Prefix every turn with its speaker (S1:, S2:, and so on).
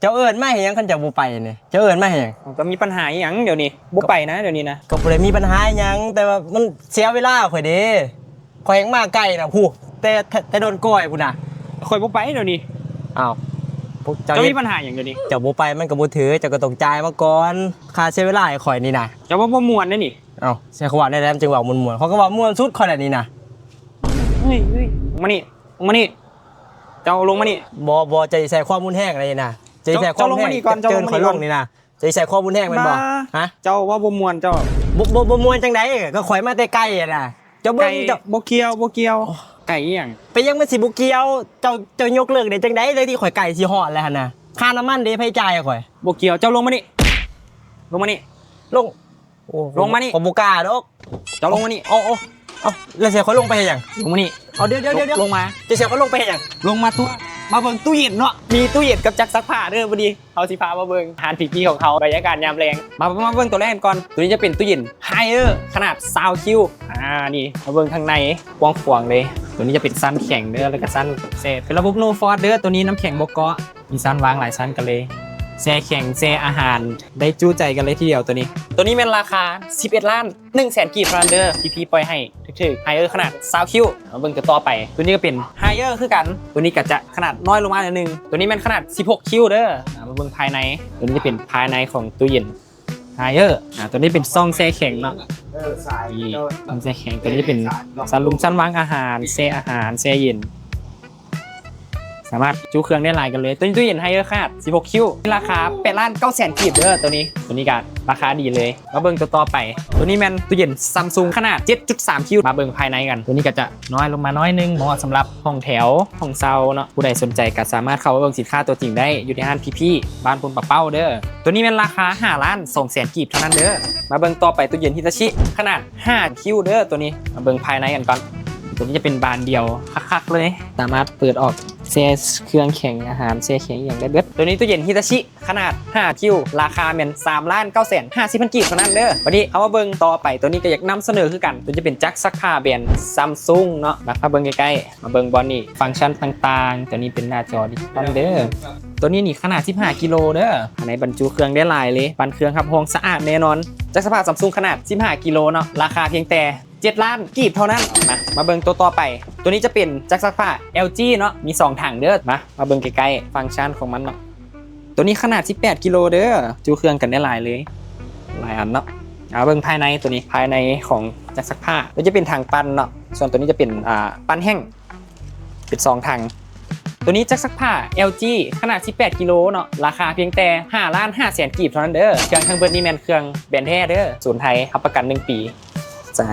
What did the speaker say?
S1: จ้าเอิญไม่เห็นยังคันจะบ่ไปเนี่ยเจ้าเอิญไม่เห็น
S2: ก็มีปัญหาอหย่างเดี๋ยวนี้บ่ไปนะเดี๋ยวนี้นะ
S1: ก็บ่ได้มีปัญหาหยังแต่ว่ามันเสียเวลาข่อยเด้ข่อยยังมาไกลนะผู้แต่โดนก้อยพุ่นน่ะ
S2: ข่อยบ่ไปเดี๋ยวนี้
S1: อ้าว
S2: เจ้ามีปัญหาอย่างเดี๋ยวนี้
S1: เจ้าบ่ไปมันก็บ่ถือเจ้าก็ต้องจ่ายมาก่อนค่าเสียเวลาให้ข่อยนี่นะ
S2: เจ้าว่าบ่ม่วนนะนี่
S1: อ้าวใช่เขาว่าได้แล้วจึงว่าม่วนๆเขาก็ว่าม่วนสุดข่อยน่ะนี่นะ
S2: เฮ้ยมานี่เจ้าลงมานี่
S1: บ่จะใส่ความมุนแห้งอะไรนะจะใส่ความมุนแห้งเจิญข่อยลงนี่นะจะใส่ความมุนแห้งแม่นบ่ฮะ
S2: เจ้าว่าบ่ม่วนเจ้า
S1: บ่ม่วนจังได๋ก็ข่อยมาแต่ไกลอ่ะนะเจ้าเบิ่งเจ้า
S2: บ่เกี่ยวไก่อีหยัง
S1: ไปยังมันสิบ่เกี่ยวเจ้ายกเลิกได้จังได๋เลยที่ข่อยไก่สิฮอดแล้วหั่นน่ะค่าน้ำมันเด้ไผจ่ายข่อย
S2: บ่เกี่ยวเจ้าลงมานี่ลงมานี่
S1: ผมบ่กล้าดอก
S2: เจ้าลงมานี่
S1: เอาแล้วเสียข่อยลงไปเฮ็ดหยัง
S2: ลงมานี่
S1: เอาเดี๋ยว
S2: ลงมา
S1: จะเสียข่อยลงไปเฮ็ดหยัง
S2: ลงมาตัวมาเบิ่งตู้เย็นเนาะมีตู้เย็นกับจักรซักผ้าเด้อพอดีเอาสิพามาเบิ่งอาหารผีๆของเขาบรรยากาศยามแรงมาเบิ่งตัวแรกก่อนตัวนี้จะเป็นตู้เย็นไฮเออร์ขนาด20คิวนี่มาเบิ่งข้างในกว้างขวางเลยตัวนี้จะเป็นซันแข็งเด้อแล้วก็ซันเศษเป็นระบบโนฟอร์เด้อตัวนี้น้ำแข็งบ่เกาะมีซันวางหลายซันกันเลยแช่แข็งแช่อาหารได้จู้ใจกันเลยทีเดียวตัวนี้เป็นราคา11ล้าน100,000กีบเด้อพี่ปล่อยให้ถึกไฮเออร์ขนาด20คิวมาเบิ่งตัวต่อไปตัวนี้ก็เป็นไฮเออร์คือกันตัวนี้ก็จะขนาดน้อยลงมาหน่อยนึงตัวนี้มันขนาด16คิวเด้อมาเบิ่งภายในตัวนี้จะเป็นภายในของตู้เย็นไฮเออร์ตัวนี้เป็นซองแช่แข็งเนาะซองแช่แข็งตัวนี้เป็นซันวางอาหารแช่อาหารแช่เย็นสามารถจูเครื่องได้หลายกันเลยตัวนี้ตู้เย็นไฮเออร์ขนาด16คิวราคา8,900,000กีบเด้อตัวนี้ก็ราคาดีเลยมาเบิ่งตัวต่อไปตัวนี้แม่นตู้เย็นซัมซุงขนาด 7.3 คิวมาเบิ่งภายในกันตัวนี้ก็จะน้อยลงมาน้อยนึงเหมาะสำหรับห้องแถวห้องเซาเนาะผู้ใดสนใจก็สามารถเข้าไปเบิ่งสินค้าตัวจริงได้อยู่ที่ห้างพี่บ้านปุ่นปะเป้าเด้อตัวนี้แม่นราคา5,200,000กีบเท่านั้นเด้อมาเบิ่งต่อไปตู้เย็นฮิตาชิขนาด5คิวเด้อตัวนี้มาเบิ่งภายในกันก่อนตัวนี้จะเป็นบานเดียวคักๆเลยสามารถเปิดออกแช่เครื่องแข็งอาหารแช่แข็งอย่างได้เบิดตัวนี้ตู้เย็นฮิตาชิขนาด5คิวราคาเป็น3,950,000กีบเท่านั้นเด้อวันนี้เอามาเบิ่งต่อไปตัวนี้ก็อยากนำเสนอคือกันตัวจะเป็นจักรซักผ้าแบรนด์ซัมซุงเนาะมาเบิ่งใกล้ๆมาเบิ่งบอลนี่ฟังก์ชันต่างๆตัวนี้เป็นหน้าจอดิจิตอลเด้อตัวนี้นี่ขนาด15กิโลเด้อในบรรจุเครื่องได้หลายเลยปันเครื่องครับห้องสะอาดแน่นอนจักรซักผ้าซัมซุงขนาด15กิโลเนาะราคาเพียงแต่7ล้านกีบเท่านั้นมาเบิ่งตัวต่อไปตัวนี้จะเป็นจักรซักผ้า LG เนาะมี2ถังเด้อมาเบิ่งใกล้ๆฟังก์ชันของมันเนาะตัวนี้ขนาด18กิโลเด้อจูเครื่องกันได้หลายเลยหลายอันเนาะเอาเบิ่งภายในตัวนี้ภายในของจักรซักผ้าก็จะเป็นถังปั่นเนาะส่วนตัวนี้จะเป็นปั่นแห้งเป็น2ถังตัวนี้จักรซักผ้า LG ขนาด18กิโลเนาะราคาเพียงแต่5,500,000กีบเท่านั้นเด้อเครื่องทั้งเบิดนี่แม่นเครื่องแบรนด์แท้เด้อศูนย์ไทยรับประกัน1 ปีใช่